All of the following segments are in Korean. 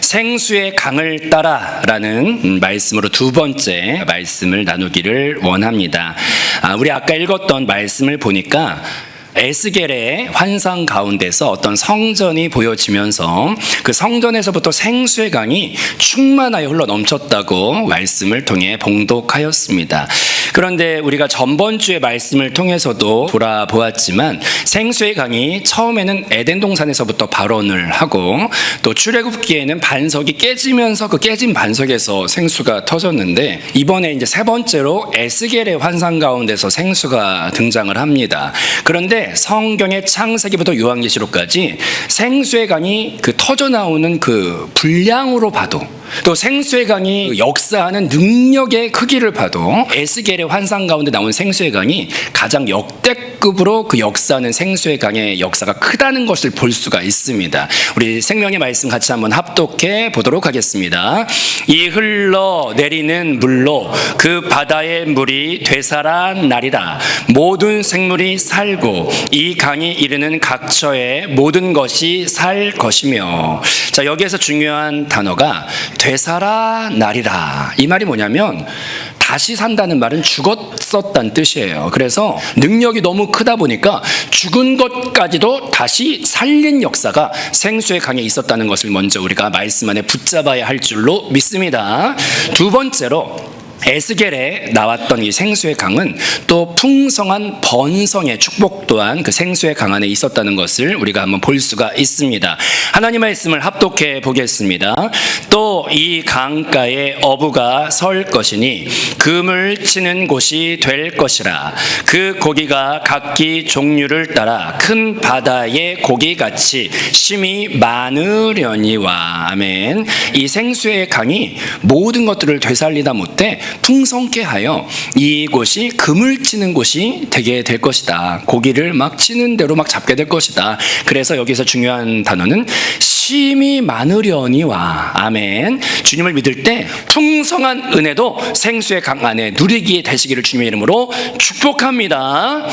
생수의 강을 따라라는 말씀으로 두 번째 말씀을 나누기를 원합니다. 우리 아까 읽었던 말씀을 보니까 에스겔의 환상 가운데서 어떤 성전이 보여지면서 그 성전에서부터 생수의 강이 충만하여 흘러 넘쳤다고 말씀을 통해 봉독하였습니다. 그런데 우리가 전번 주의 말씀을 통해서도 돌아보았지만 생수의 강이 처음에는 에덴 동산에서부터 발원을 하고 또 출애굽기에는 반석이 깨지면서 그 깨진 반석에서 생수가 터졌는데 이번에 이제 세 번째로 에스겔의 환상 가운데서 생수가 등장을 합니다. 그런데 성경의 창세기부터 요한계시록까지 생수의 강이 그 터져 나오는 그 분량으로 봐도 또 생수의 강이 역사하는 능력의 크기를 봐도 에스겔의 환상 가운데 나온 생수의 강이 가장 역대급으로 그 역사하는 생수의 강의 역사가 크다는 것을 볼 수가 있습니다. 우리 생명의 말씀 같이 한번 합독해 보도록 하겠습니다. 이 흘러내리는 물로 그 바다의 물이 되살아나리라. 모든 생물이 살고 이 강이 이르는 각처에 모든 것이 살 것이며. 자, 여기에서 중요한 단어가 되살아나리라. 이 말이 뭐냐면 다시 산다는 말은 죽었었다는 뜻이에요. 그래서 능력이 너무 크다 보니까 죽은 것까지도 다시 살린 역사가 생수의 강에 있었다는 것을 먼저 우리가 말씀 안에 붙잡아야 할 줄로 믿습니다. 두 번째로 에스겔에 나왔던 이 생수의 강은 또 풍성한 번성의 축복 또한 그 생수의 강 안에 있었다는 것을 우리가 한번 볼 수가 있습니다. 하나님 말씀을 합독해 보겠습니다. 또 이 강가에 어부가 설 것이니 금을 치는 곳이 될 것이라. 그 고기가 각기 종류를 따라 큰 바다의 고기같이 심이 많으려니와. 아멘. 이 생수의 강이 모든 것들을 되살리다 못해 풍성케 하여 이곳이 금을 치는 곳이 되게 될 것이다. 고기를 막 치는 대로 막 잡게 될 것이다. 그래서 여기서 중요한 단어는 심이 많으려니와. 아멘. 주님을 믿을 때 풍성한 은혜도 생수의 강 안에 누리게 되시기를 주님의 이름으로 축복합니다.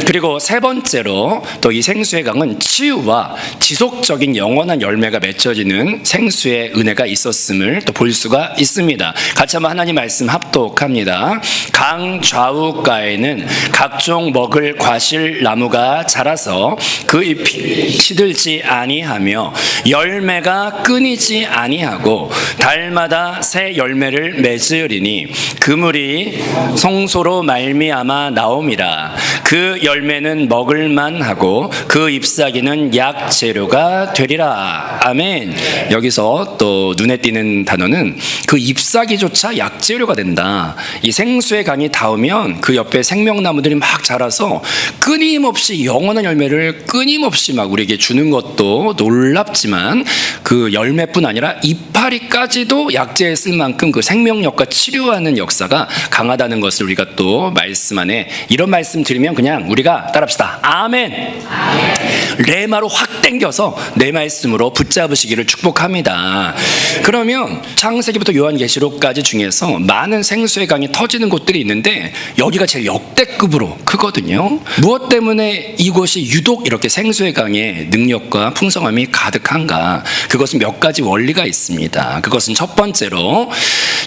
그리고 세 번째로 또 이 생수의 강은 치유와 지속적인 영원한 열매가 맺혀지는 생수의 은혜가 있었음을 또 볼 수가 있습니다. 같이 한번 하나님 말씀 합독합니다. 강 좌우가에는 각종 먹을 과실 나무가 자라서 그 잎이 시들지 아니하며 열매가 끊이지 아니하고 달마다 새 열매를 맺으리니 그물이 송소로 말미암아 나옴이라. 그 열매는 먹을만하고 그 잎사귀는 약 재료가 되리라. 아멘. 여기서 또 눈에 띄는 단어는 그 잎사귀조차 약 재료가 된다. 이 생수의 강이 닿으면 그 옆에 생명나무들이 막 자라서 끊임없이 영원한 열매를 끊임없이 막 우리에게 주는 것도 놀랍지만 그 열매뿐 아니라 이파리까지도 약재에 쓸 만큼 그 생명력과 치료하는 역사가 강하다는 것을 우리가 또 말씀 안에 이런 말씀 드리면 그냥 우리가 따라합시다. 아멘. 레마로 확 당겨서 내 말씀으로 붙잡으시기를 축복합니다. 그러면 창세기부터 요한계시록까지 중에서 많은 생수의 강이 터지는 곳들이 있는데 여기가 제일 역대급으로 크거든요. 무엇 때문에 이곳이 유독 이렇게 생수의 강의 능력과 풍성함이 가득한가? 그것은 몇 가지 원리가 있습니다. 그것은 첫 번째로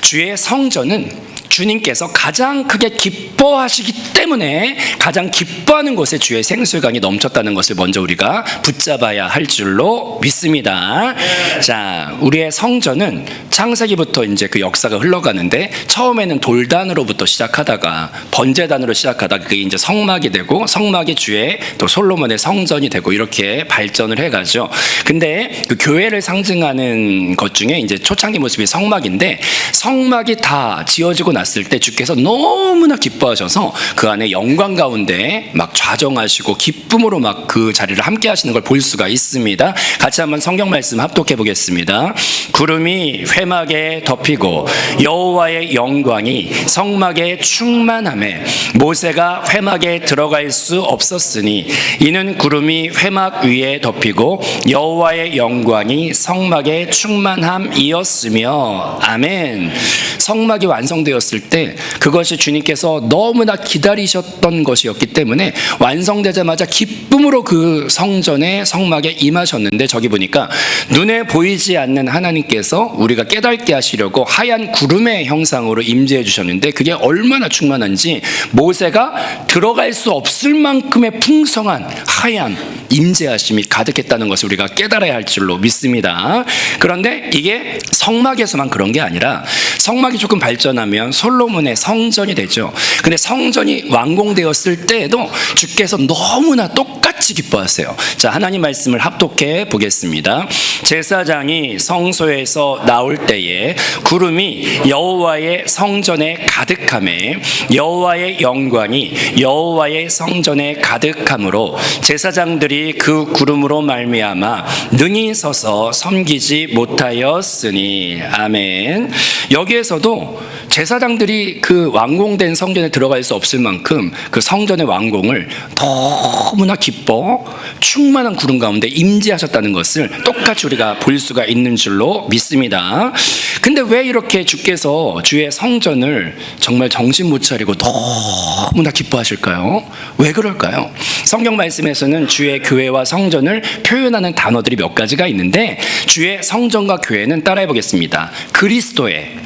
주의 성전은 주님께서 가장 크게 기뻐하시기 때문에 가장 기뻐하는 곳에 주의 생수의 강이 넘쳤다는 것을 먼저 우리가 붙잡아야 할 줄로 믿습니다. 자, 우리의 성전은 창세기부터 이제 그 역사가 흘러가는데 처음에는 돌단으로부터 시작하다가 번제단으로 시작하다가 그게 이제 성막이 되고 성막이 주의 또 솔로몬의 성전이 되고 이렇게 발전을 해가죠. 근데 그 교회를 상징하는 것 중에 이제 초창기 모습이 성막인데 성막이 다 지어지고 났을 때 주께서 너무나 기뻐하셔서 그 안에 영광 가운데 막 좌정하시고 기쁨으로 막 그 자리를 함께 하시는 걸 볼 수가 있습니다. 같이 한번 성경 말씀 합독해 보겠습니다. 구름이 회막에 덮이고 여호와의 영광이 성막에 충만하매 모세가 회막에 들어갈 수 없었으니 이는 구름이 회막 위에 덮이고 여호와의 영광이 성막에 충만함이었으며. 아멘. 성막이 완성되었을 완성되었을 때 그것이 주님께서 너무나 기다리셨던 것이었기 때문에 완성되자마자 기쁨으로 그 성전의 성막에 임하셨는데, 저기 보니까 눈에 보이지 않는 하나님께서 우리가 깨닫게 하시려고 하얀 구름의 형상으로 임재해 주셨는데, 그게 얼마나 충만한지 모세가 들어갈 수 없을 만큼의 풍성한 하얀 임재하심이 가득했다는 것을 우리가 깨달아야 할 줄로 믿습니다. 그런데 이게 성막에서만 그런 게 아니라 성막이 조금 발전하면 솔로몬의 성전이 되죠. 근데 성전이 완공되었을 때에도 주께서 너무나 똑같이 기뻐하세요. 자, 하나님 말씀을 합독해 보겠습니다. 제사장이 성소에서 나올 때에 구름이 여호와의 성전에 가득하매 여호와의 영광이 여호와의 성전에 가득함으로 제사장들이 그 구름으로 말미암아 능히 서서 섬기지 못하였으니. 아멘. 여기에서도 제사장들이 그 완공된 성전에 들어갈 수 없을 만큼 그 성전의 완공을 너무나 기뻐 충만한 구름 가운데 임재하셨다는 것을 똑같이 우리가 볼 수가 있는 줄로 믿습니다. 근데 왜 이렇게 주께서 주의 성전을 정말 정신 못 차리고 너무나 기뻐하실까요? 왜 그럴까요? 성경 말씀에서는 주의 교회와 성전을 표현하는 단어들이 몇 가지가 있는데, 주의 성전과 교회는 따라해 보겠습니다. 그리스도의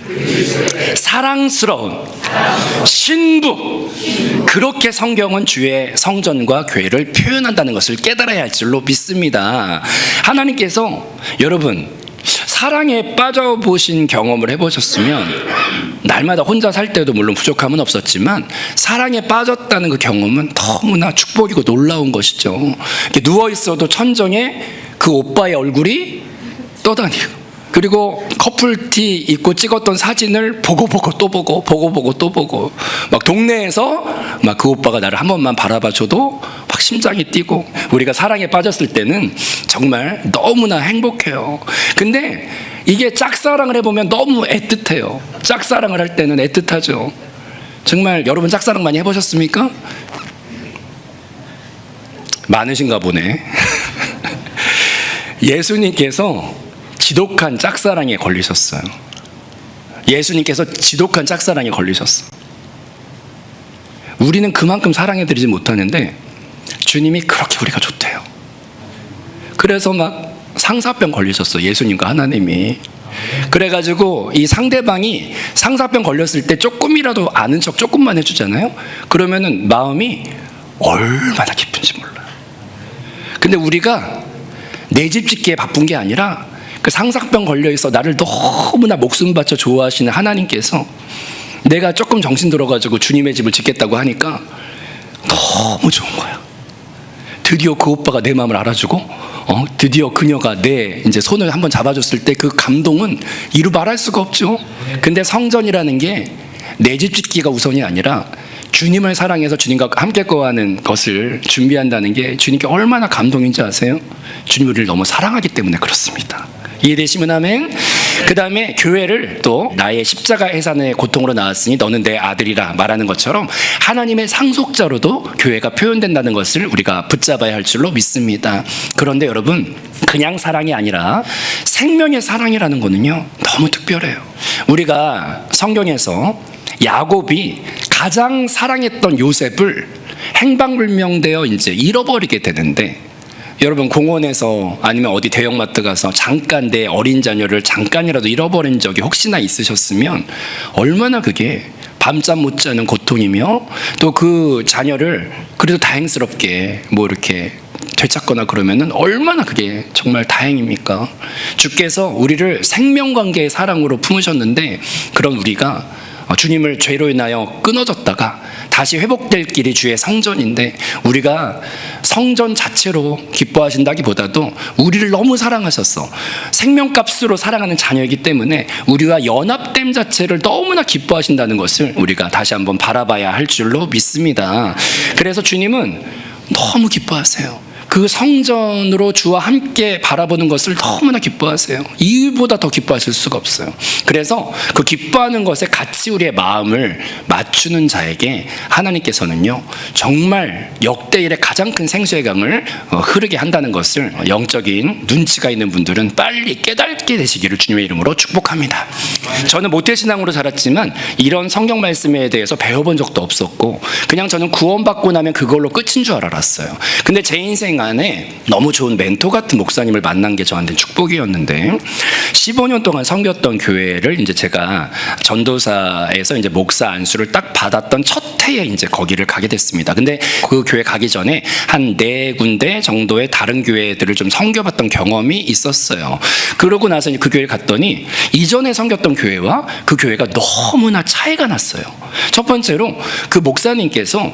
사랑스러운 신부. 그렇게 성경은 주의 성전과 교회를 표현한다는 것을 깨달아야 할 줄로 믿습니다. 하나님께서 여러분 사랑에 빠져보신 경험을 해보셨으면, 날마다 혼자 살 때도 물론 부족함은 없었지만 사랑에 빠졌다는 그 경험은 너무나 축복이고 놀라운 것이죠. 이렇게 누워있어도 천정에 그 오빠의 얼굴이 떠다니고, 그리고 커플티 입고 찍었던 사진을 보고 또 보고 막 동네에서 막 그 오빠가 나를 한 번만 바라봐줘도 막 심장이 뛰고, 우리가 사랑에 빠졌을 때는 정말 너무나 행복해요. 근데 이게 짝사랑을 해보면 너무 애틋해요. 짝사랑을 할 때는 애틋하죠. 정말 여러분 짝사랑 많이 해보셨습니까? 많으신가 보네. 예수님께서 지독한 짝사랑에 걸리셨어요. 예수님께서 지독한 짝사랑에 걸리셨어. 우리는 그만큼 사랑해드리지 못하는데 주님이 그렇게 우리가 좋대요. 그래서 막 상사병 걸리셨어, 예수님과 하나님이. 그래가지고 이 상대방이 상사병 걸렸을 때 조금이라도 아는 척 조금만 해주잖아요. 그러면은 마음이 얼마나 기쁜지 몰라요. 근데 우리가 내 집 짓기에 바쁜 게 아니라 그 상사병 걸려있어 나를 너무나 목숨 바쳐 좋아하시는 하나님께서 내가 조금 정신 들어가지고 주님의 집을 짓겠다고 하니까 너무 좋은 거야. 드디어 그 오빠가 내 마음을 알아주고 드디어 그녀가 내 이제 손을 한번 잡아줬을 때 그 감동은 이루 말할 수가 없죠. 근데 성전이라는 게 내 집 짓기가 우선이 아니라 주님을 사랑해서 주님과 함께 거하는 것을 준비한다는 게 주님께 얼마나 감동인지 아세요? 주님 우리를 너무 사랑하기 때문에 그렇습니다. 이해되시면 아멘. 그 다음에 교회를 또 나의 십자가 해산의 고통으로 나왔으니 너는 내 아들이라 말하는 것처럼 하나님의 상속자로도 교회가 표현된다는 것을 우리가 붙잡아야 할 줄로 믿습니다. 그런데 여러분, 그냥 사랑이 아니라 생명의 사랑이라는 거는요 너무 특별해요. 우리가 성경에서 야곱이 가장 사랑했던 요셉을 행방불명되어 이제 잃어버리게 되는데, 여러분 공원에서 아니면 어디 대형마트 가서 잠깐 내 어린 자녀를 잠깐이라도 잃어버린 적이 혹시나 있으셨으면 얼마나 그게 밤잠 못 자는 고통이며, 또 그 자녀를 그래도 다행스럽게 뭐 이렇게 되찾거나 그러면은 얼마나 그게 정말 다행입니까? 주께서 우리를 생명관계의 사랑으로 품으셨는데, 그런 우리가 주님을 죄로 인하여 끊어졌다가 다시 회복될 길이 주의 성전인데, 우리가 성전 자체로 기뻐하신다기보다도 우리를 너무 사랑하셨어. 생명값으로 사랑하는 자녀이기 때문에 우리와 연합됨 자체를 너무나 기뻐하신다는 것을 우리가 다시 한번 바라봐야 할 줄로 믿습니다. 그래서 주님은 너무 기뻐하세요. 그 성전으로 주와 함께 바라보는 것을 너무나 기뻐하세요. 이보다 더 기뻐하실 수가 없어요. 그래서 그 기뻐하는 것에 같이 우리의 마음을 맞추는 자에게 하나님께서는요, 정말 역대 일의 가장 큰 생수의 강을 흐르게 한다는 것을 영적인 눈치가 있는 분들은 빨리 깨닫게 되시기를 주님의 이름으로 축복합니다. 저는 모태신앙으로 자랐지만 이런 성경 말씀에 대해서 배워본 적도 없었고, 그냥 저는 구원받고 나면 그걸로 끝인 줄 알았어요. 근데 제 인생 안에 너무 좋은 멘토 같은 목사님을 만난 게 저한테는 축복이었는데, 15년 동안 섬겼던 교회를 이제 제가 전도사에서 이제 목사 안수를 딱 받았던 첫 해에 이제 거기를 가게 됐습니다. 근데 그 교회 가기 전에 한 4군데 정도의 다른 교회들을 좀 섬겨봤던 경험이 있었어요. 그러고 나서 그 교회를 갔더니 이전에 섬겼던 교회와 그 교회가 너무나 차이가 났어요. 첫 번째로 그 목사님께서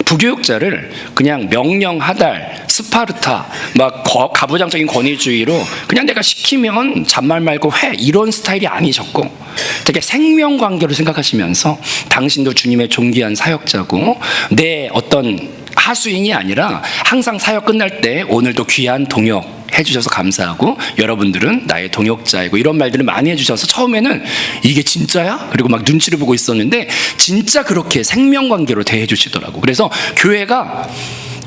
부교육자를 그냥 명령 하달, 스파르타, 막 가부장적인 권위주의로 그냥 내가 시키면 잔말 말고 해, 이런 스타일이 아니셨고, 되게 생명관계로 생각하시면서 당신도 주님의 존귀한 사역자고 내 어떤 하수인이 아니라 항상 사역 끝날 때 오늘도 귀한 동역 해주셔서 감사하고 여러분들은 나의 동역자이고, 이런 말들을 많이 해주셔서 처음에는 이게 진짜야? 그리고 막 눈치를 보고 있었는데 진짜 그렇게 생명관계로 대해주시더라고. 그래서 교회가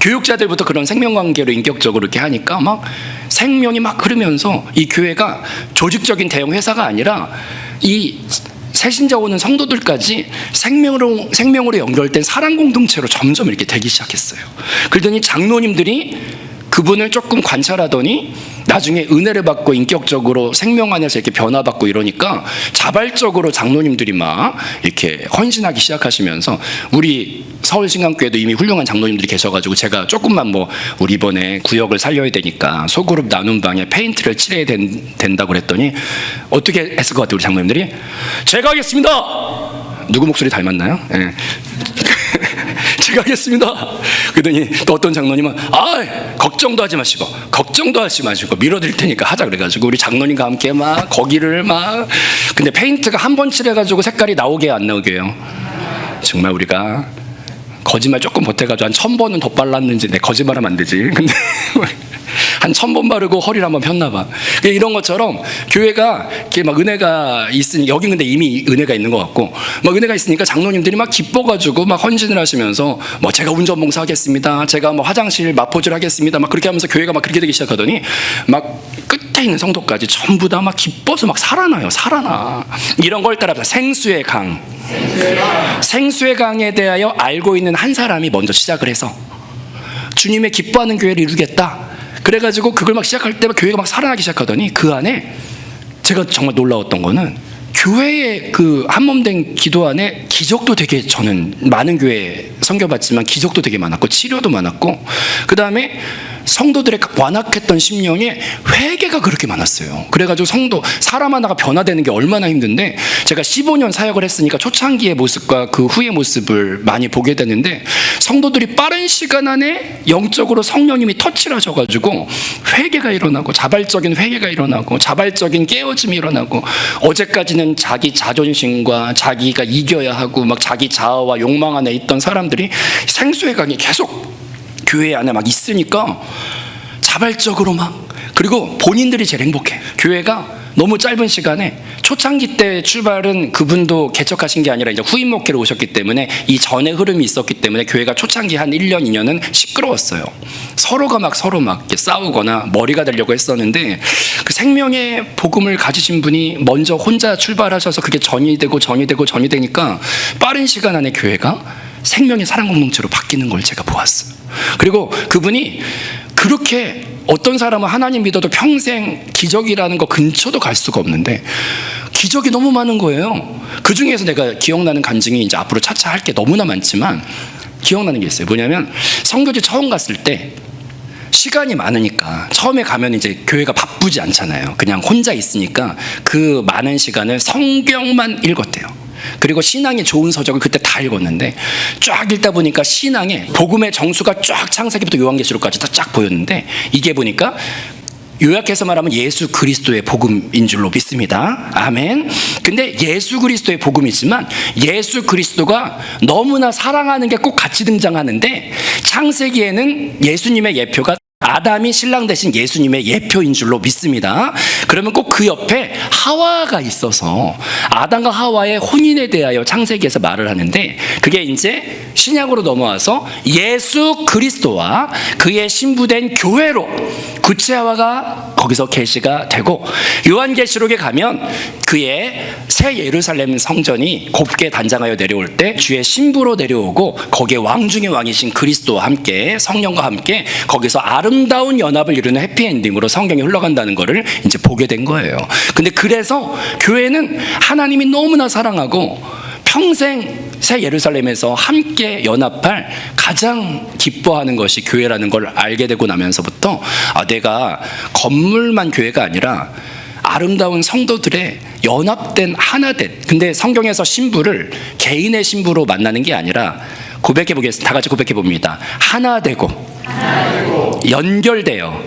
교육자들부터 그런 생명관계로 인격적으로 이렇게 하니까 막 생명이 막 흐르면서 이 교회가 조직적인 대형 회사가 아니라 이 새신자 오는 성도들까지 생명으로 연결된 사랑 공동체로 점점 이렇게 되기 시작했어요. 그러더니 장로님들이 그분을 조금 관찰하더니 나중에 은혜를 받고 인격적으로 생명 안에서 이렇게 변화받고 이러니까 자발적으로 장로님들이 막 이렇게 헌신하기 시작하시면서, 우리 서울신강교회도 이미 훌륭한 장로님들이 계셔가지고 제가 조금만 우리 이번에 구역을 살려야 되니까 소그룹 나눔 방에 페인트를 칠해야 된다고 그랬더니 어떻게 했을 것 같아요, 우리 장로님들이? 제가 하겠습니다. 누구 목소리 닮았나요? 네. 제가 하겠습니다. 그러더니 또 어떤 장로님은 걱정도 하지 마시고 밀어드릴 테니까 하자 그래가지고 우리 장로님과 함께 막 거기를 근데 페인트가 한 번 칠해가지고 색깔이 나오게 안 나오게요. 정말 우리가 거짓말 조금 보태가지고 한 1000번은 더 발랐는지, 내 거짓말하면 안 되지. 근데 한 1000번 바르고 허리를 한번 폈나 봐. 이런 것처럼 교회가 이렇게 막 은혜가 있으니, 여기 근데 이미 은혜가 있는 것 같고, 막 은혜가 있으니까 장로님들이 막 기뻐가지고 막 헌신을 하시면서 제가 운전봉사 하겠습니다, 제가 화장실 마포질 하겠습니다, 막 그렇게 하면서 교회가 막 그렇게 되기 시작하더니 막 끝에 있는 성도까지 전부 다 막 기뻐서 막 살아나. 이런 걸 따라서 생수의 강에 대하여 알고 있는 한 사람이 먼저 시작을 해서 주님의 기뻐하는 교회를 이루겠다. 그래가지고 그걸 막 시작할 때 교회가 막 살아나기 시작하더니 그 안에 제가 정말 놀라웠던 거는 교회의 그 한몸된 기도 안에 기적도 되게, 저는 많은 교회 섬겨봤지만 기적도 되게 많았고 치료도 많았고, 그 다음에 성도들의 완악했던 심령에 회개가 그렇게 많았어요. 그래가지고 사람 하나가 변화되는 게 얼마나 힘든데, 제가 15년 사역을 했으니까 초창기의 모습과 그 후의 모습을 많이 보게 되는데, 성도들이 빠른 시간 안에 영적으로 성령님이 터치를 하셔가지고 회개가 일어나고, 자발적인 회개가 일어나고, 자발적인 깨어짐이 일어나고, 어제까지는 자기 자존심과 자기가 이겨야 하고 막 자기 자아와 욕망 안에 있던 사람들이 생수의 강이 계속 교회 안에 막 있으니까 자발적으로 그리고 본인들이 제일 행복해. 교회가 너무 짧은 시간에, 초창기 때 출발은 그분도 개척하신 게 아니라 이제 후임 목회로 오셨기 때문에 이 전에 흐름이 있었기 때문에 교회가 초창기 한 1년 2년은 시끄러웠어요. 서로가 막 이렇게 싸우거나 머리가 되려고 했었는데, 그 생명의 복음을 가지신 분이 먼저 혼자 출발하셔서 그게 전이 되니까 빠른 시간 안에 교회가 생명의 사랑 공동체로 바뀌는 걸 제가 보았어요. 그리고 그분이 그렇게, 어떤 사람은 하나님 믿어도 평생 기적이라는 거 근처도 갈 수가 없는데 기적이 너무 많은 거예요. 그 중에서 내가 기억나는 간증이, 이제 앞으로 차차 할 게 너무나 많지만 기억나는 게 있어요. 뭐냐면 선교지 처음 갔을 때 시간이 많으니까, 처음에 가면 이제 교회가 바쁘지 않잖아요. 그냥 혼자 있으니까 그 많은 시간을 성경만 읽었대요. 그리고 신앙에 좋은 서적을 그때 다 읽었는데, 쫙 읽다 보니까 신앙에 복음의 정수가 쫙 창세기부터 요한계시록까지 다 쫙 보였는데, 이게 보니까 요약해서 말하면 예수 그리스도의 복음인 줄로 믿습니다. 아멘. 근데 예수 그리스도의 복음이지만 예수 그리스도가 너무나 사랑하는 게 꼭 같이 등장하는데, 창세기에는 예수님의 예표가 아담이 신랑 대신 예수님의 예표인 줄로 믿습니다. 그러면 꼭 그 옆에 하와가 있어서 아담과 하와의 혼인에 대하여 창세기에서 말을 하는데, 그게 이제 신약으로 넘어와서 예수 그리스도와 그의 신부된 교회로 구체화가 거기서 계시가 되고, 요한계시록에 가면 그의 새 예루살렘 성전이 곱게 단장하여 내려올 때 주의 신부로 내려오고, 거기에 왕 중의 왕이신 그리스도와 함께 성령과 함께 거기서 아름다운 연합을 이루는 해피엔딩으로 성경이 흘러간다는 것을 이제 보게 된 거예요. 근데 그래서 교회는 하나님이 너무나 사랑하고 평생 새 예루살렘에서 함께 연합할 가장 기뻐하는 것이 교회라는 걸 알게 되고 나면서부터, 내가 건물만 교회가 아니라 아름다운 성도들의 연합된 하나된, 근데 성경에서 신부를 개인의 신부로 만나는 게 아니라 고백해 보겠습니다. 다 같이 고백해 봅니다. 하나 되고 연결되어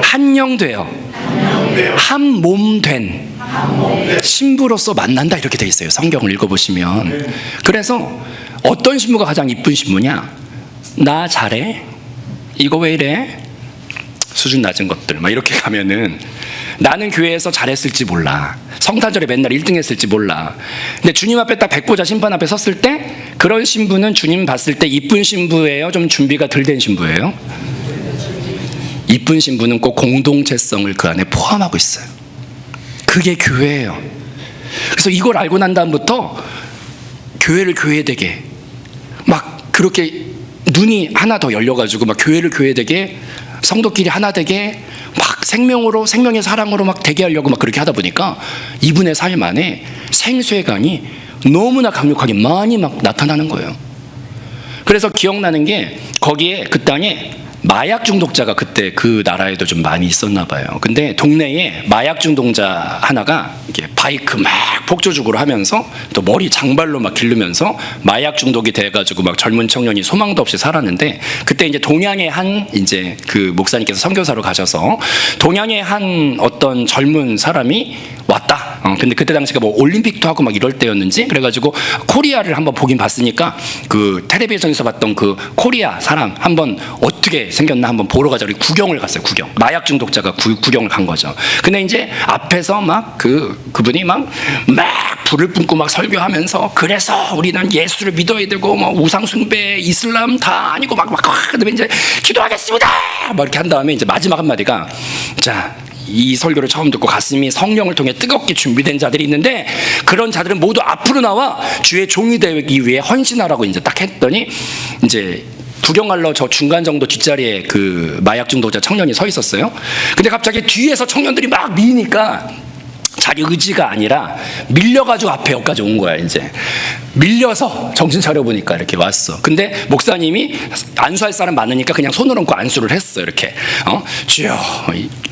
한영되어 한 몸 된 신부로서 만난다, 이렇게 돼 있어요. 성경을 읽어보시면. 그래서 어떤 신부가 가장 이쁜 신부냐? 나 잘해? 이거 왜 이래? 수준 낮은 것들 막 이렇게 가면은, 나는 교회에서 잘했을지 몰라, 성탄절에 맨날 1등 했을지 몰라. 근데 주님 앞에 딱 백보자 심판 앞에 섰을 때 그런 신부는 주님 봤을 때 이쁜 신부예요? 좀 준비가 덜 된 신부예요? 이쁜 신부는 꼭 공동체성을 그 안에 포함하고 있어요. 그게 교회예요. 그래서 이걸 알고 난 다음부터 교회를 교회되게 막 그렇게 눈이 하나 더 열려가지고 막 교회를 교회되게, 성도끼리 하나 되게 막 생명으로, 생명의 사랑으로 막 되게 하려고 막 그렇게 하다 보니까 이분의 삶 안에 생수의강이 너무나 강력하게 많이 막 나타나는 거예요. 그래서 기억나는 게, 거기에 그 땅에 마약 중독자가 그때 그 나라에도 좀 많이 있었나 봐요. 근데 동네에 마약 중독자 하나가 이렇게 바이크 막 폭조죽으로 하면서 또 머리 장발로 막 기르면서 마약 중독이 돼가지고 막 젊은 청년이 소망도 없이 살았는데, 그때 이제 동양의 한 이제 그 목사님께서 선교사로 가셔서 동양의 한 어떤 젊은 사람이 왔다. 근데 그때 당시가 뭐 올림픽도 하고 막 이럴 때였는지, 그래가지고 코리아를 한번 보긴 봤으니까 그 텔레비전에서 봤던 그 코리아 사람 한번 어떻게 생겼나 한번 보러 가자. 우리 구경을 갔어요. 구경. 마약 중독자가 구경을 간 거죠. 근데 이제 앞에서 막 그분이 막 불을 뿜고 막 설교하면서, 그래서 우리는 예수를 믿어야 되고 뭐 우상 숭배, 이슬람 다 아니고 막 그다음에 이제 기도하겠습니다. 막 이렇게 한 다음에 이제 마지막 한마디가, 자, 이 설교를 처음 듣고 가슴이 성령을 통해 뜨겁게 준비된 자들이 있는데, 그런 자들은 모두 앞으로 나와 주의 종이 되기 위해 헌신하라고 이제 딱 했더니, 이제 구경하러 저 중간 정도 뒷자리에 그 마약 중독자 청년이 서 있었어요. 근데 갑자기 뒤에서 청년들이 막 미니까 자기 의지가 아니라 밀려가지고 앞에 여기까지 온 거야. 이제 밀려서 정신 차려보니까 이렇게 왔어. 근데 목사님이 안수할 사람 많으니까 그냥 손을 얹고 안수를 했어. 이렇게 주여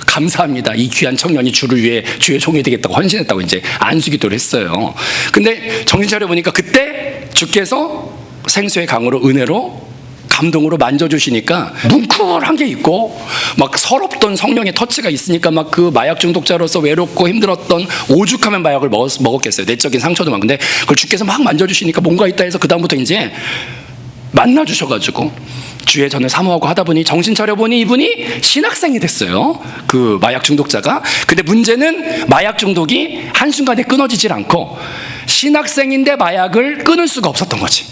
감사합니다, 이 귀한 청년이 주를 위해 주의 종이 되겠다고 헌신했다고 이제 안수 기도를 했어요. 근데 정신 차려보니까 그때 주께서 생수의 강으로 은혜로 감동으로 만져주시니까 뭉클한 게 있고, 막 서럽던 성령의 터치가 있으니까 막 그 마약 중독자로서 외롭고 힘들었던, 오죽하면 마약을 먹었겠어요. 내적인 상처도 많은데 그걸 주께서 막 만져주시니까 뭔가 있다 해서 그 다음부터 이제 만나주셔가지고 주의 전을 사모하고 하다 보니 정신 차려보니 이분이 신학생이 됐어요. 그 마약 중독자가. 근데 문제는 마약 중독이 한순간에 끊어지질 않고, 신학생인데 마약을 끊을 수가 없었던 거지.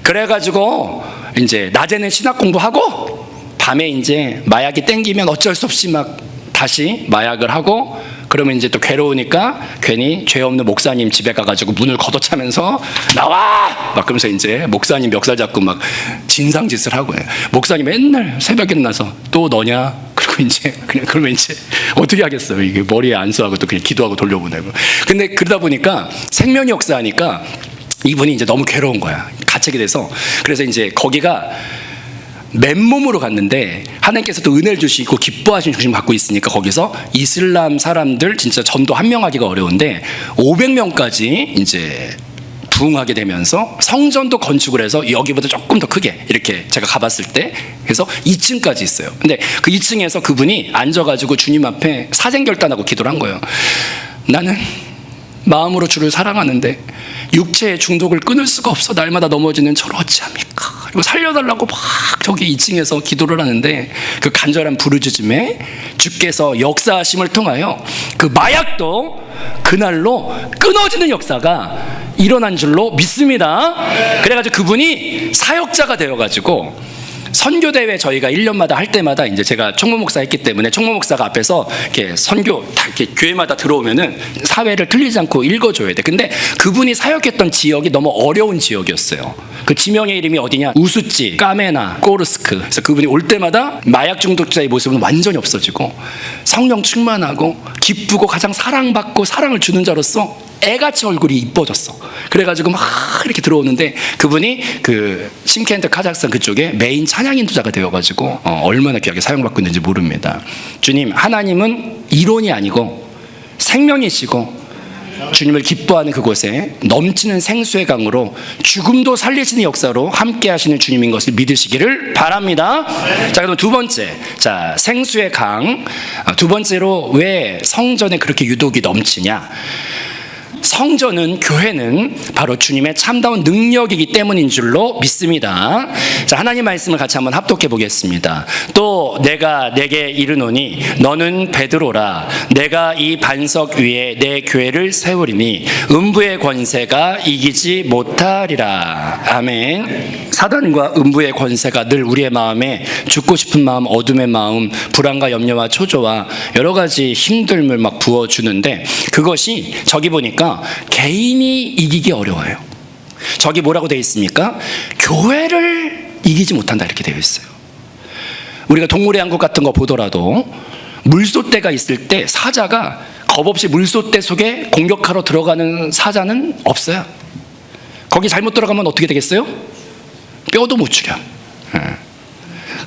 그래가지고 이제 낮에는 신학 공부하고 밤에 이제 마약이 땡기면 어쩔 수 없이 막 다시 마약을 하고, 그러면 이제 또 괴로우니까 괜히 죄 없는 목사님 집에 가가지고 문을 걷어차면서 나와! 막 그러면서 이제 목사님 멱살 잡고 막 진상짓을 하고 해요. 목사님 맨날 새벽에 일어나서 또 너냐? 그리고 이제 그냥 그러면 이제 어떻게 하겠어요. 이게 머리에 안수하고 또 그냥 기도하고 돌려보내고. 근데 그러다 보니까 생명이 역사하니까 이분이 이제 너무 괴로운 거야. 갇히게 돼서. 그래서 이제 거기가 맨몸으로 갔는데 하나님께서 또 은혜를 주시고 기뻐하시는 중심 갖고 있으니까 거기서 이슬람 사람들 진짜 전도 한 명 하기가 어려운데 500명까지 이제 부흥하게 되면서 성전도 건축을 해서 여기보다 조금 더 크게 이렇게 제가 가봤을 때 그래서 2층까지 있어요. 근데 그 2층에서 그분이 앉아가지고 주님 앞에 사생결단하고 기도를 한 거예요. 나는 마음으로 주를 사랑하는데 육체의 중독을 끊을 수가 없어. 날마다 넘어지는 저를 어찌합니까? 이거 살려달라고 막 저기 2층에서 기도를 하는데 그 간절한 부르짖음에 주께서 역사하심을 통하여 그 마약도 그날로 끊어지는 역사가 일어난 줄로 믿습니다. 그래가지고 그분이 사역자가 되어가지고 선교대회 저희가 1년마다 할 때마다 이제 제가 총무목사 했기 때문에 총무목사가 앞에서 이렇게 선교 다 이렇게 교회마다 들어오면은 사회를 틀리지 않고 읽어줘야 돼. 근데 그분이 사역했던 지역이 너무 어려운 지역이었어요. 그 지명의 이름이 어디냐? 우수지, 까메나, 꼬르스크. 그래서 그분이 올 때마다 마약 중독자의 모습은 완전히 없어지고 성령 충만하고 기쁘고 가장 사랑받고 사랑을 주는 자로서 애같이 얼굴이 이뻐졌어. 그래가지고 막 이렇게 들어오는데 그분이 그 심켄트 카자흐스탄 그쪽에 메인 찬양 인도자가 되어가지고 얼마나 귀하게 사용받고 있는지 모릅니다. 주님, 하나님은 이론이 아니고 생명이시고 주님을 기뻐하는 그곳에 넘치는 생수의 강으로 죽음도 살리시는 역사로 함께 하시는 주님인 것을 믿으시기를 바랍니다. 자, 그럼 두 번째, 자, 생수의 강. 두 번째로 왜 성전에 그렇게 유독이 넘치냐? 성전은, 교회는 바로 주님의 참다운 능력이기 때문인 줄로 믿습니다. 자, 하나님 말씀을 같이 한번 합독해 보겠습니다. 또 내가 내게 이르노니 너는 베드로라. 내가 이 반석 위에 내 교회를 세우리니 음부의 권세가 이기지 못하리라. 아멘. 사단과 음부의 권세가 늘 우리의 마음에 죽고 싶은 마음, 어둠의 마음, 불안과 염려와 초조와 여러 가지 힘듦을 막 부어주는데 그것이 저기 보니까 개인이 이기기 어려워요. 저기 뭐라고 되어 있습니까? 교회를 이기지 못한다 이렇게 되어 있어요. 우리가 동물의 왕국 같은 거 보더라도 물소떼가 있을 때 사자가 겁없이 물소떼 속에 공격하러 들어가는 사자는 없어요. 거기 잘못 들어가면 어떻게 되겠어요? 뼈도 못 추려.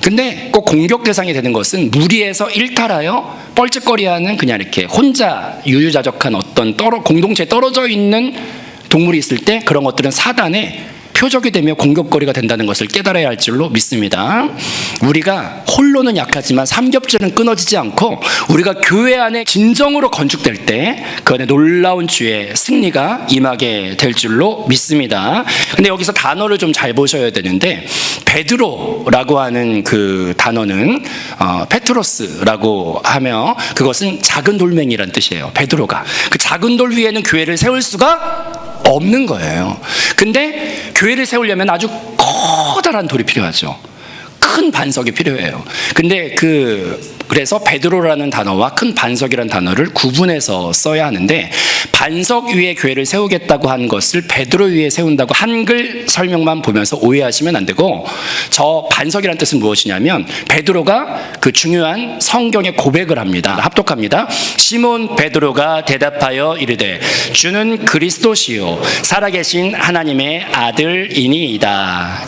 근데 꼭 공격 대상이 되는 것은 무리에서 일탈하여 뻘짓거리하는 그냥 이렇게 혼자 유유자적한 어떤 공동체에 떨어져 있는 동물이 있을 때 그런 것들은 사단의 표적이 되며 공격거리가 된다는 것을 깨달아야 할 줄로 믿습니다. 우리가 홀로는 약하지만 삼겹살은 끊어지지 않고 우리가 교회 안에 진정으로 건축될 때 그 안에 놀라운 주의 승리가 임하게 될 줄로 믿습니다. 근데 여기서 단어를 좀 잘 보셔야 되는데 베드로라고 하는 그 단어는 페트로스라고 하며 그것은 작은 돌멩이란 뜻이에요. 베드로가 그 작은 돌 위에는 교회를 세울 수가 없는 거예요. 근데 교회를 세우려면 아주 커다란 돌이 필요하죠. 큰 반석이 필요해요. 근데 그래서 베드로라는 단어와 큰 반석이라는 단어를 구분해서 써야 하는데 반석 위에 교회를 세우겠다고 한 것을 베드로 위에 세운다고 한글 설명만 보면서 오해하시면 안 되고 저 반석이라는 뜻은 무엇이냐면 베드로가 그 중요한 성경의 고백을 합니다. 합독합니다. 시몬 베드로가 대답하여 이르되 주는 그리스도시요 살아계신 하나님의 아들이니이다.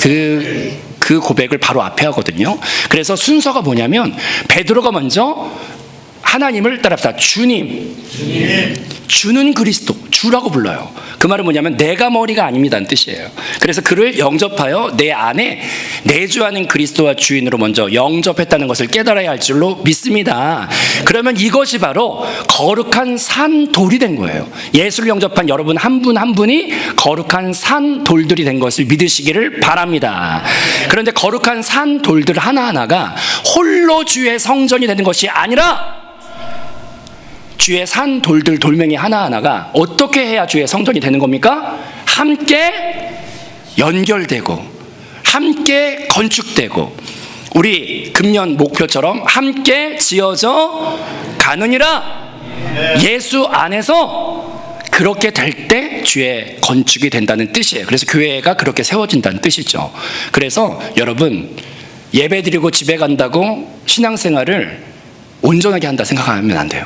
그 고백을 바로 앞에 하거든요. 그래서 순서가 뭐냐면 베드로가 먼저 하나님을 따라합시다. 주님. 주는 그리스도, 주라고 불러요. 그 말은 뭐냐면 내가 머리가 아닙니다는 뜻이에요. 그래서 그를 영접하여 내 안에 내주하는 그리스도와 주인으로 먼저 영접했다는 것을 깨달아야 할 줄로 믿습니다. 그러면 이것이 바로 거룩한 산 돌이 된 거예요. 예수를 영접한 여러분 한 분 한 분이 거룩한 산 돌들이 된 것을 믿으시기를 바랍니다. 그런데 거룩한 산 돌들 하나하나가 홀로 주의 성전이 되는 것이 아니라 주의 산 돌들 돌멩이 하나하나가 어떻게 해야 주의 성전이 되는 겁니까? 함께 연결되고 함께 건축되고 우리 금년 목표처럼 함께 지어져 가느니라. 예수 안에서 그렇게 될 때 주의 건축이 된다는 뜻이에요. 그래서 교회가 그렇게 세워진다는 뜻이죠. 그래서 여러분 예배드리고 집에 간다고 신앙생활을 온전하게 한다 생각하면 안 돼요.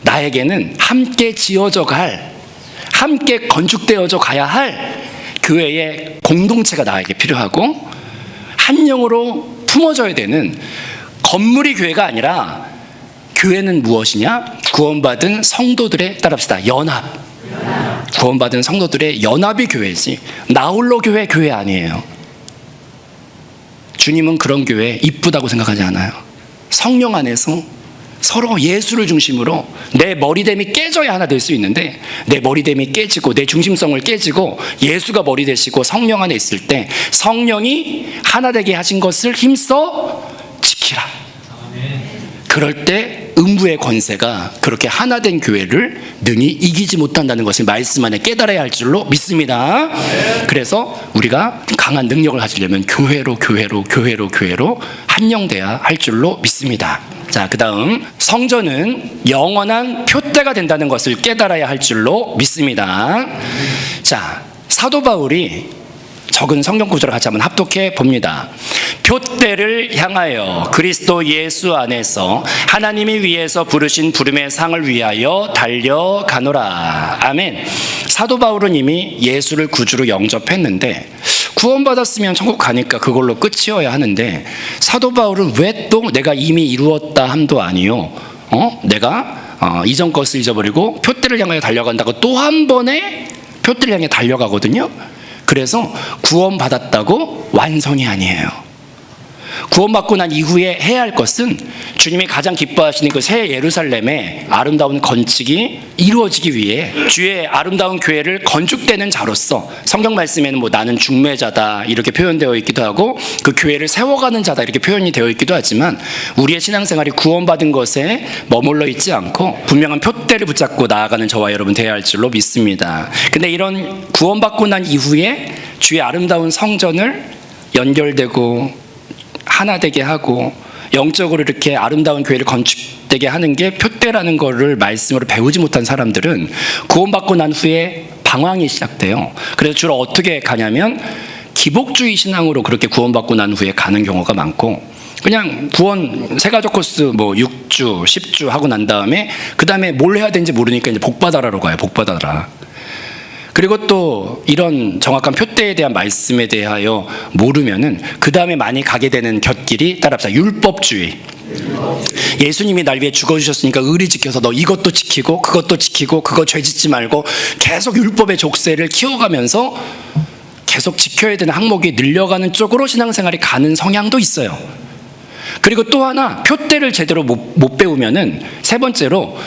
나에게는 함께 지어져 갈, 함께 건축되어져 가야 할 교회의 공동체가 나에게 필요하고 한 영으로 품어져야 되는 건물이 교회가 아니라 교회는 무엇이냐? 구원받은 성도들의 따라합시다. 연합. 구원받은 성도들의 연합이 교회지 나 홀로 교회 아니에요. 주님은 그런 교회 이쁘다고 생각하지 않아요. 성령 안에서 서로 예수를 중심으로 내 머리됨이 깨져야 하나 될 수 있는데, 내 머리됨이 깨지고 내 중심성을 깨지고 예수가 머리 되시고 성령 안에 있을 때 성령이 하나 되게 하신 것을 힘써 지키라. 그럴 때 음부의 권세가 그렇게 하나 된 교회를 능히 이기지 못한다는 것을 말씀 안에 깨달아야 할 줄로 믿습니다. 그래서 우리가 강한 능력을 가지려면 교회로 한영돼야 할 줄로 믿습니다. 자, 그 다음 성전은 영원한 표대가 된다는 것을 깨달아야 할 줄로 믿습니다. 자, 사도 바울이 적은 성경 구절을 같이 한번 합독해 봅니다. 표대를 향하여 그리스도 예수 안에서 하나님이 위에서 부르신 부름의 상을 위하여 달려가노라. 아멘. 사도 바울은 이미 예수를 구주로 영접했는데, 구원받았으면 천국 가니까 그걸로 끝이어야 하는데, 사도 바울은 왜 또 내가 이미 이루었다 함도 아니요, 내가 이전 것을 잊어버리고 표대를 향하여 달려간다고 또 한 번에 표대를 향해 달려가거든요. 그래서 구원받았다고 완성이 아니에요. 구원받고 난 이후에 해야 할 것은 주님이 가장 기뻐하시는 그 새 예루살렘의 아름다운 건축이 이루어지기 위해 주의 아름다운 교회를 건축되는 자로서, 성경 말씀에는 뭐 나는 중매자다 이렇게 표현되어 있기도 하고 그 교회를 세워가는 자다 이렇게 표현이 되어 있기도 하지만, 우리의 신앙생활이 구원받은 것에 머물러 있지 않고 분명한 표대를 붙잡고 나아가는 저와 여러분 되어야 할 줄로 믿습니다. 근데 이런 구원받고 난 이후에 주의 아름다운 성전을 연결되고 하나 되게 하고 영적으로 이렇게 아름다운 교회를 건축되게 하는 게 표대라는 거를 말씀으로 배우지 못한 사람들은 구원받고 난 후에 방황이 시작돼요. 그래서 주로 어떻게 가냐면 기복주의 신앙으로 그렇게 구원받고 난 후에 가는 경우가 많고, 그냥 구원 세가족 코스 뭐 6주 10주 하고 난 다음에 그 다음에 뭘 해야 되는지 모르니까 이제 복받아라로 가요. 복받아라. 그리고 또 이런 정확한 표대에 대한 말씀에 대하여 모르면은 그 다음에 많이 가게 되는 곁길이, 따라합시다, 율법주의. 예수님이 날 위해 죽어주셨으니까 의리 지켜서 너 이것도 지키고 그것도 지키고 그거 죄 짓지 말고 계속 율법의 족쇄를 키워가면서 계속 지켜야 되는 항목이 늘려가는 쪽으로 신앙생활이 가는 성향도 있어요. 그리고 또 하나, 표대를 제대로 못 배우면은 세 번째로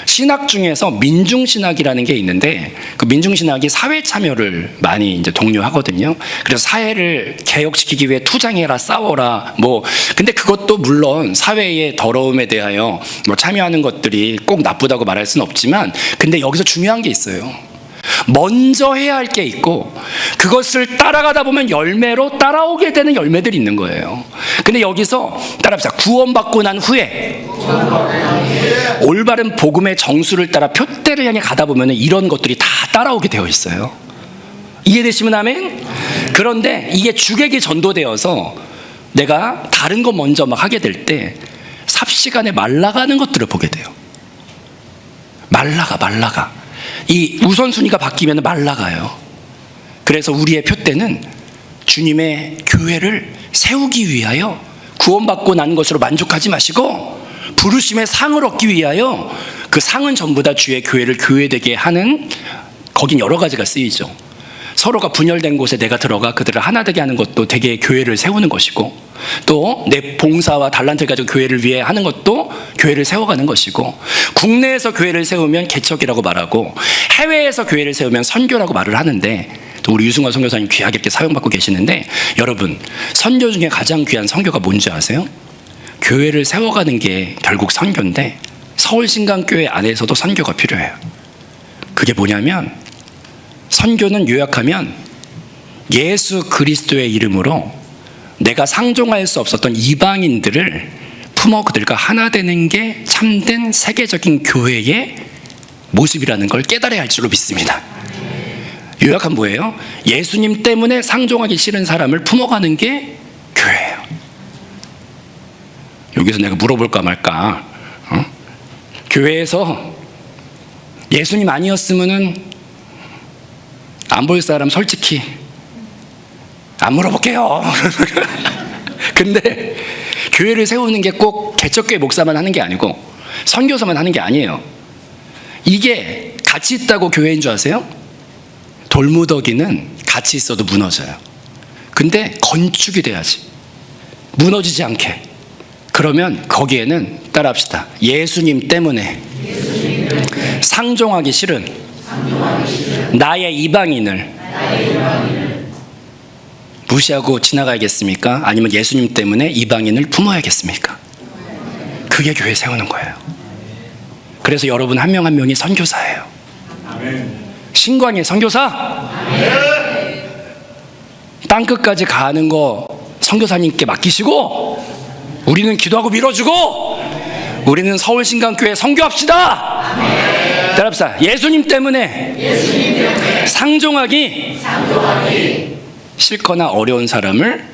신학 중에서 민중신학이라는 게 있는데, 그 민중신학이 사회 참여를 많이 이제 독려하거든요. 그래서 사회를 개혁시키기 위해 투쟁해라, 싸워라, 근데 그것도 물론 사회의 더러움에 대하여 참여하는 것들이 꼭 나쁘다고 말할 수는 없지만, 근데 여기서 중요한 게 있어요. 먼저 해야 할 게 있고 그것을 따라가다 보면 열매로 따라오게 되는 열매들이 있는 거예요. 근데 여기서 따라합시다. 구원받고 난 후에 올바른 복음의 정수를 따라 표대를 향해 가다 보면 이런 것들이 다 따라오게 되어 있어요. 이해되시면 아멘? 그런데 이게 주객이 전도되어서 내가 다른 거 먼저 막 하게 될 때 삽시간에 말라가는 것들을 보게 돼요. 말라가. 이 우선순위가 바뀌면 말라가요. 그래서 우리의 표대는 주님의 교회를 세우기 위하여 구원받고 난 것으로 만족하지 마시고 부르심의 상을 얻기 위하여, 그 상은 전부 다 주의 교회를 교회되게 하는, 거긴 여러 가지가 쓰이죠. 서로가 분열된 곳에 내가 들어가 그들을 하나 되게 하는 것도 되게 교회를 세우는 것이고, 또 내 봉사와 달란트를 가지고 교회를 위해 하는 것도 교회를 세워가는 것이고, 국내에서 교회를 세우면 개척이라고 말하고 해외에서 교회를 세우면 선교라고 말을 하는데, 또 우리 유승환 선교사님 귀하게 이렇게 사용받고 계시는데, 여러분 선교 중에 가장 귀한 선교가 뭔지 아세요? 교회를 세워가는 게 결국 선교인데, 서울신강교회 안에서도 선교가 필요해요. 그게 뭐냐면, 선교는 요약하면 예수 그리스도의 이름으로 내가 상종할 수 없었던 이방인들을 품어 그들과 하나 되는 게 참된 세계적인 교회의 모습이라는 걸 깨달아야 할 줄로 믿습니다. 요약하면 뭐예요? 예수님 때문에 상종하기 싫은 사람을 품어가는 게 교회예요. 여기서 내가 물어볼까 말까, 교회에서 예수님 아니었으면은 안 볼 사람 솔직히 안 물어볼게요. 근데 교회를 세우는 게 꼭 개척교회 목사만 하는 게 아니고 선교사만 하는 게 아니에요. 이게 가치 있다고 교회인 줄 아세요? 돌무더기는 가치 있어도 무너져요. 근데 건축이 돼야지, 무너지지 않게. 그러면 거기에는 따라합시다. 예수님 때문에 상종하기 싫은 나의 이방인을 무시하고 지나가야겠습니까? 아니면 예수님 때문에 이방인을 품어야겠습니까? 그게 교회 세우는 거예요. 그래서 여러분 한 명 한 명이 선교사예요. 신광의 선교사. 땅끝까지 가는 거 선교사님께 맡기시고 우리는 기도하고 밀어주고 우리는 서울신강교회 선교합시다. 따라합시다. 예수님 때문에 상종하기 싫거나 어려운 사람을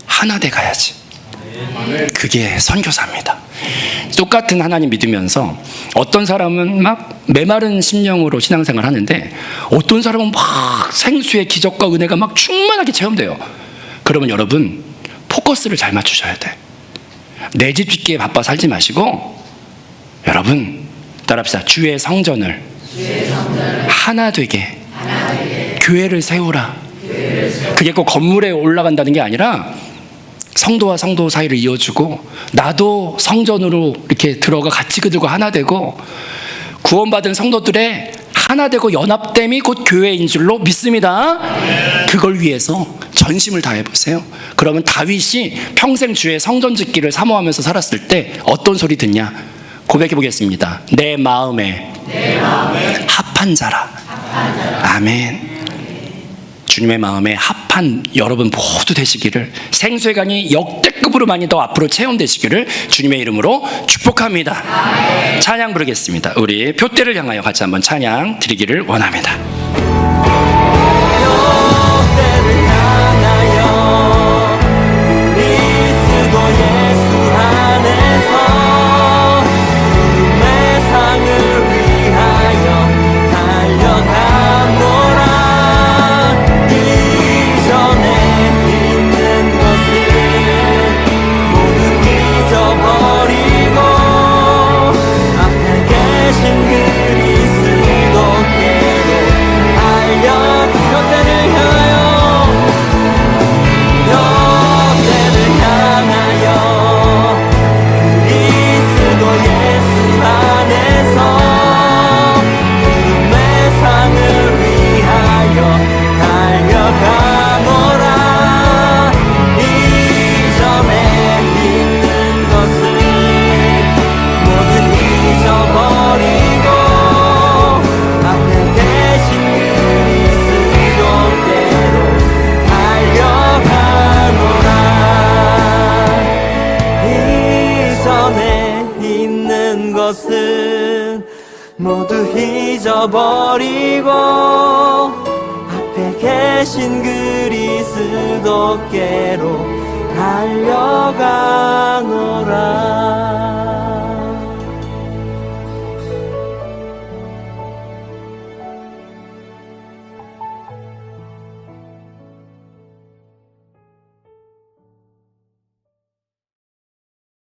하나 돼 가야지. 그게 선교사입니다. 똑같은 하나님 믿으면서 어떤 사람은 막 메마른 심령으로 신앙생활 하는데 어떤 사람은 막 생수의 기적과 은혜가 막 충만하게 체험돼요. 그러면 여러분 포커스를 잘 맞추셔야 돼. 내 집 짓기에 바빠 살지 마시고 여러분 따라합시다. 주의 성전을 하나 되게 교회를 세우라. 그게 꼭 건물에 올라간다는 게 아니라 성도와 성도 사이를 이어주고 나도 성전으로 이렇게 들어가 같이 그들과 하나 되고 구원받은 성도들의 하나 되고 연합됨이 곧 교회인 줄로 믿습니다. 그걸 위해서 전심을 다해보세요. 그러면 다윗이 평생 주의 성전 짓기를 사모하면서 살았을 때 어떤 소리 듣냐? 고백해 보겠습니다. 내 마음에 합한 자라. 아멘. 주님의 마음에 합한 여러분 모두 되시기를, 생수의 강이 역대급으로 많이 더 앞으로 체험되시기를 주님의 이름으로 축복합니다. 찬양 부르겠습니다. 우리 표대를 향하여 같이 한번 찬양 드리기를 원합니다. 모두 잊어버리고 앞에 계신 그리스도께로 달려가노라.